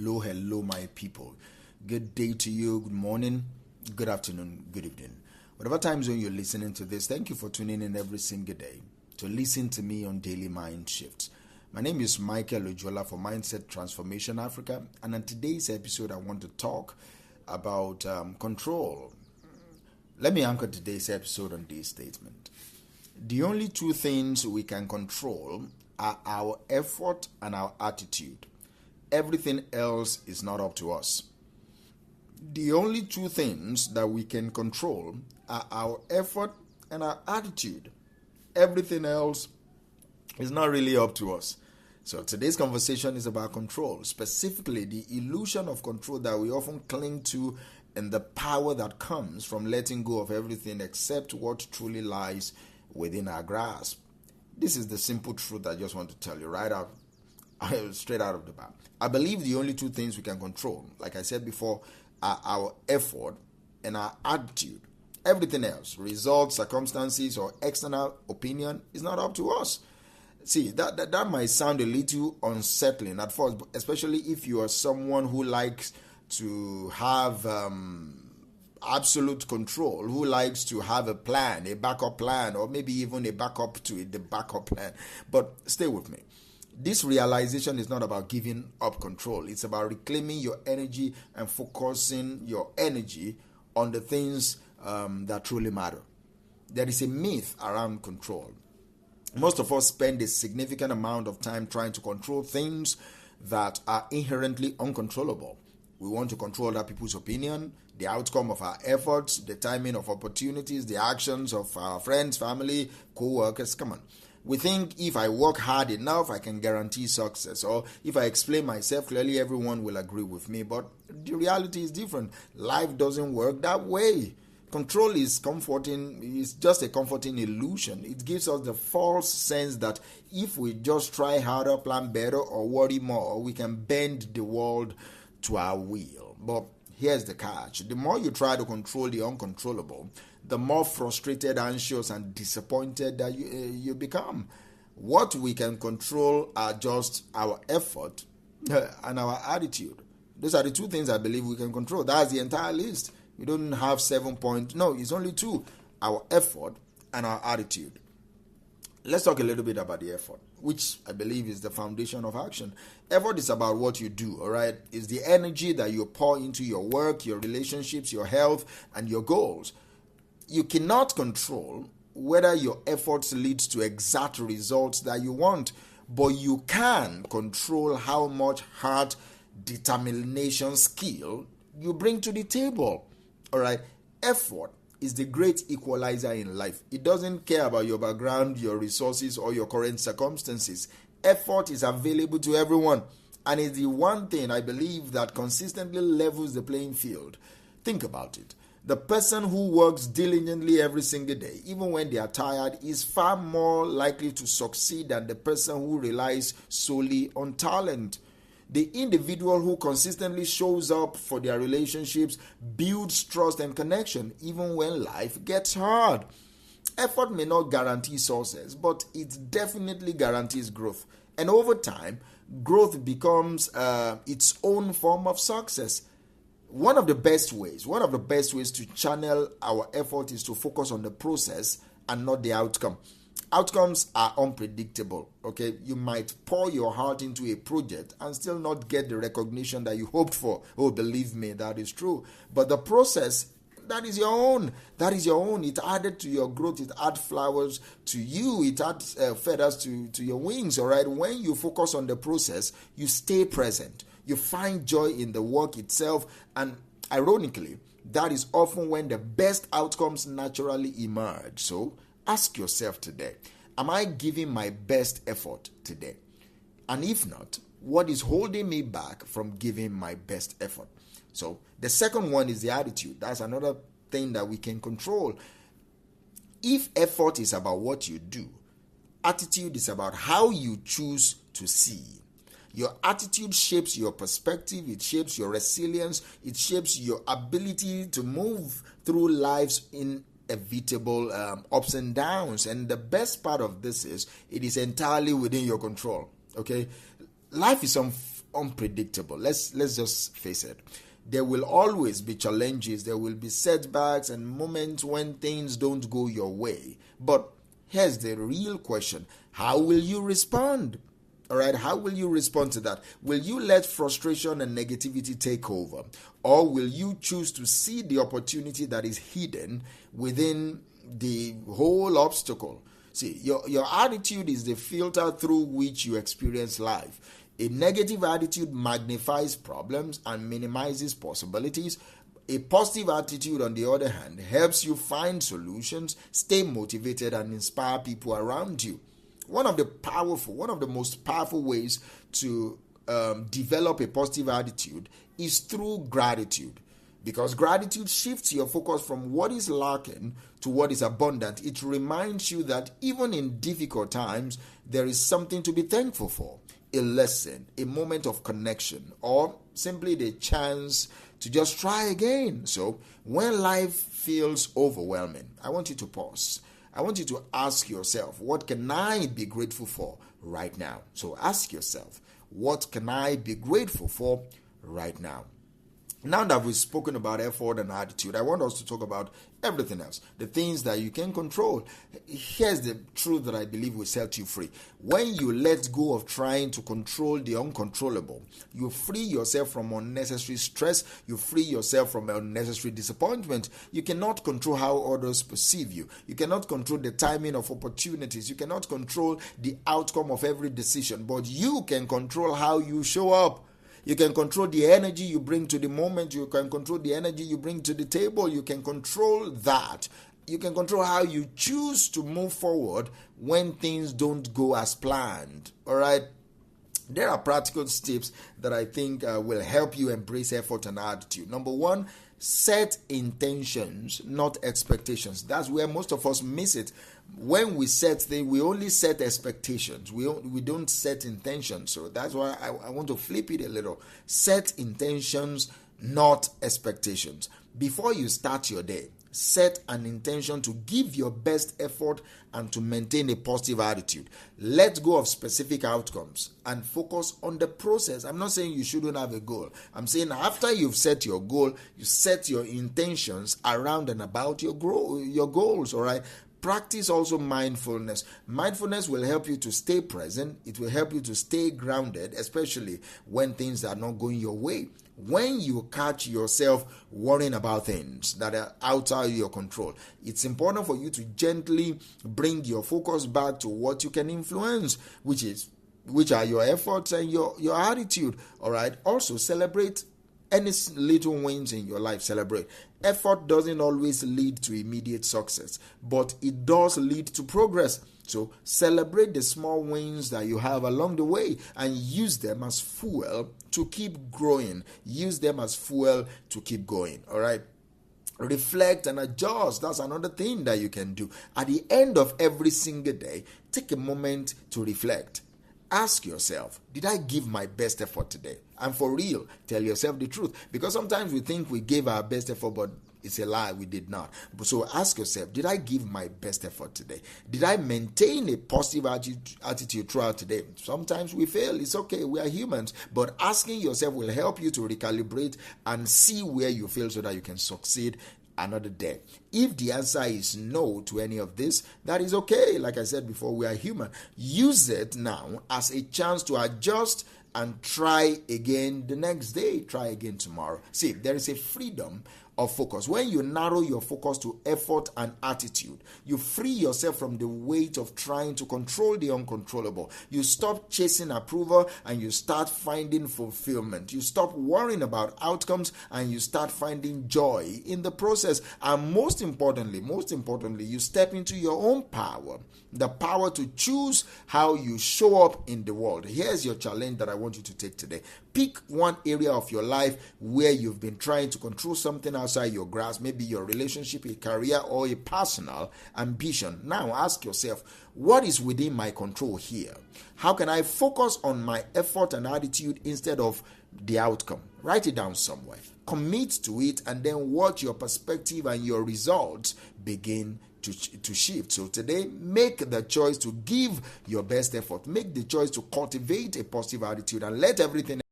Hello, my people. Good day to you, good morning, good afternoon, good evening. Whatever time zone you're listening to this, thank you for tuning in every single day to listen to me on Daily Mind Shifts. My name is Michael Ojola for Mindset Transformation Africa, and on today's episode, I want to talk about control. Let me anchor today's episode on this statement. The only two things we can control are our effort and our attitude. Everything else is not up to us. The only two things that we can control are our effort and our attitude. Everything else is not really up to us. So today's conversation is about control, specifically the illusion of control that we often cling to and the power that comes from letting go of everything except what truly lies within our grasp. This is the simple truth I just want to tell you straight out of the bat. I believe the only two things we can control, like I said before, are our effort and our attitude. Everything else, results, circumstances, or external opinion, is not up to us. See, that might sound a little unsettling at first, especially if you are someone who likes to have absolute control, who likes to have a plan, a backup plan, or maybe even a backup to the backup plan. But stay with me. This realization is not about giving up control. It's about reclaiming your energy and focusing your energy on the things that truly matter. There is a myth around control. Most of us spend a significant amount of time trying to control things that are inherently uncontrollable. We want to control other people's opinion, the outcome of our efforts, the timing of opportunities, the actions of our friends, family, co-workers. Come on. We think if I work hard enough, I can guarantee success. Or if I explain myself clearly, everyone will agree with me. But the reality is different. Life doesn't work that way. Control is comforting. It's just a comforting illusion. It gives us the false sense that if we just try harder, plan better, or worry more, we can bend the world to our will. But here's the catch. The more you try to control the uncontrollable, the more frustrated, anxious, and disappointed that you become. What we can control are just our effort and our attitude. Those are the two things I believe we can control. That's the entire list. We don't have 7 points. No, it's only two. Our effort and our attitude. Let's talk a little bit about the effort, which I believe is the foundation of action. Effort is about what you do, all right? It's the energy that you pour into your work, your relationships, your health, and your goals. You cannot control whether your efforts lead to exact results that you want, but you can control how much heart, determination, skill you bring to the table. All right, effort is the great equalizer in life. It doesn't care about your background, your resources, or your current circumstances. Effort is available to everyone, and it's the one thing I believe that consistently levels the playing field. Think about it. The person who works diligently every single day, even when they are tired, is far more likely to succeed than the person who relies solely on talent. The individual who consistently shows up for their relationships builds trust and connection even when life gets hard. Effort may not guarantee success, but it definitely guarantees growth. And over time, growth becomes its own form of success. One of the best ways to channel our effort is to focus on the process and not the outcome. Outcomes are unpredictable, okay? You might pour your heart into a project and still not get the recognition that you hoped for. Oh, believe me, that is true. But the process, that is your own. That is your own. It added to your growth. It adds flowers to you. It adds feathers to your wings, all right? When you focus on the process, you stay present. You find joy in the work itself. And ironically, that is often when the best outcomes naturally emerge. So, ask yourself today, am I giving my best effort today? And if not, what is holding me back from giving my best effort? So the second one is the attitude. That's another thing that we can control. If effort is about what you do, attitude is about how you choose to see. Your attitude shapes your perspective, it shapes your resilience, it shapes your ability to move through life's inevitable ups and downs. And the best part of this is it is entirely within your control. Okay, life is unpredictable. Let's just face it. There will always be challenges, there will be setbacks and moments when things don't go your way. But here's the real question. How will you respond? All right, how will you respond to that? Will you let frustration and negativity take over? Or will you choose to see the opportunity that is hidden within the whole obstacle? See, your attitude is the filter through which you experience life. A negative attitude magnifies problems and minimizes possibilities. A positive attitude, on the other hand, helps you find solutions, stay motivated, and inspire people around you. One of the most powerful ways to develop a positive attitude is through gratitude. Because gratitude shifts your focus from what is lacking to what is abundant. It reminds you that even in difficult times, there is something to be thankful for. A lesson, a moment of connection, or simply the chance to just try again. So when life feels overwhelming, I want you to pause. I want you to ask yourself, what can I be grateful for right now? So ask yourself, what can I be grateful for right now? Now that we've spoken about effort and attitude, I want us to talk about everything else, the things that you can control. Here's the truth that I believe will set you free. When you let go of trying to control the uncontrollable, you free yourself from unnecessary stress, you free yourself from unnecessary disappointment. You cannot control how others perceive you. You cannot control the timing of opportunities. You cannot control the outcome of every decision, but you can control how you show up. You can control the energy you bring to the moment. You can control the energy you bring to the table. You can control that. You can control how you choose to move forward when things don't go as planned. All right? There are practical tips that I think will help you embrace effort and attitude. Number one, set intentions, not expectations. That's where most of us miss it. When we set things, we only set expectations. We don't set intentions. So that's why I want to flip it a little. Set intentions, not expectations. Before you start your day, set an intention to give your best effort and to maintain a positive attitude. Let go of specific outcomes and focus on the process. I'm not saying you shouldn't have a goal. I'm saying after you've set your goal, you set your intentions around and about your goals, all right? Practice also mindfulness. Mindfulness will help you to stay present. It will help you to stay grounded, especially when things are not going your way. When you catch yourself worrying about things that are outside your control, it's important for you to gently bring your focus back to what you can influence, which are your efforts and your attitude. All right. Also, celebrate any little wins in your life. Celebrate. Effort doesn't always lead to immediate success, but it does lead to progress. So celebrate the small wins that you have along the way and use them as fuel to keep growing. Use them as fuel to keep going. All right. Reflect and adjust. That's another thing that you can do. At the end of every single day, take a moment to reflect. Ask yourself, did I give my best effort today? And for real, tell yourself the truth. Because sometimes we think we gave our best effort, but it's a lie, we did not. So ask yourself, did I give my best effort today? Did I maintain a positive attitude throughout today? Sometimes we fail, it's okay, we are humans. But asking yourself will help you to recalibrate and see where you fail so that you can succeed another day. If the answer is no to any of this, that is okay. Like I said before, we are human. Use it now as a chance to adjust and try again the next day. Try again tomorrow. See, there is a freedom of focus. When you narrow your focus to effort and attitude, you free yourself from the weight of trying to control the uncontrollable. You stop chasing approval and you start finding fulfillment. You stop worrying about outcomes and you start finding joy in the process. And most importantly, you step into your own power, the power to choose how you show up in the world. Here's your challenge that I want you to take today. Pick one area of your life where you've been trying to control something outside your grasp, maybe your relationship, a career, or a personal ambition. Now ask yourself, what is within my control here? How can I focus on my effort and attitude instead of the outcome? Write it down somewhere. Commit to it and then watch your perspective and your results begin to shift. So today, make the choice to give your best effort. Make the choice to cultivate a positive attitude and let everything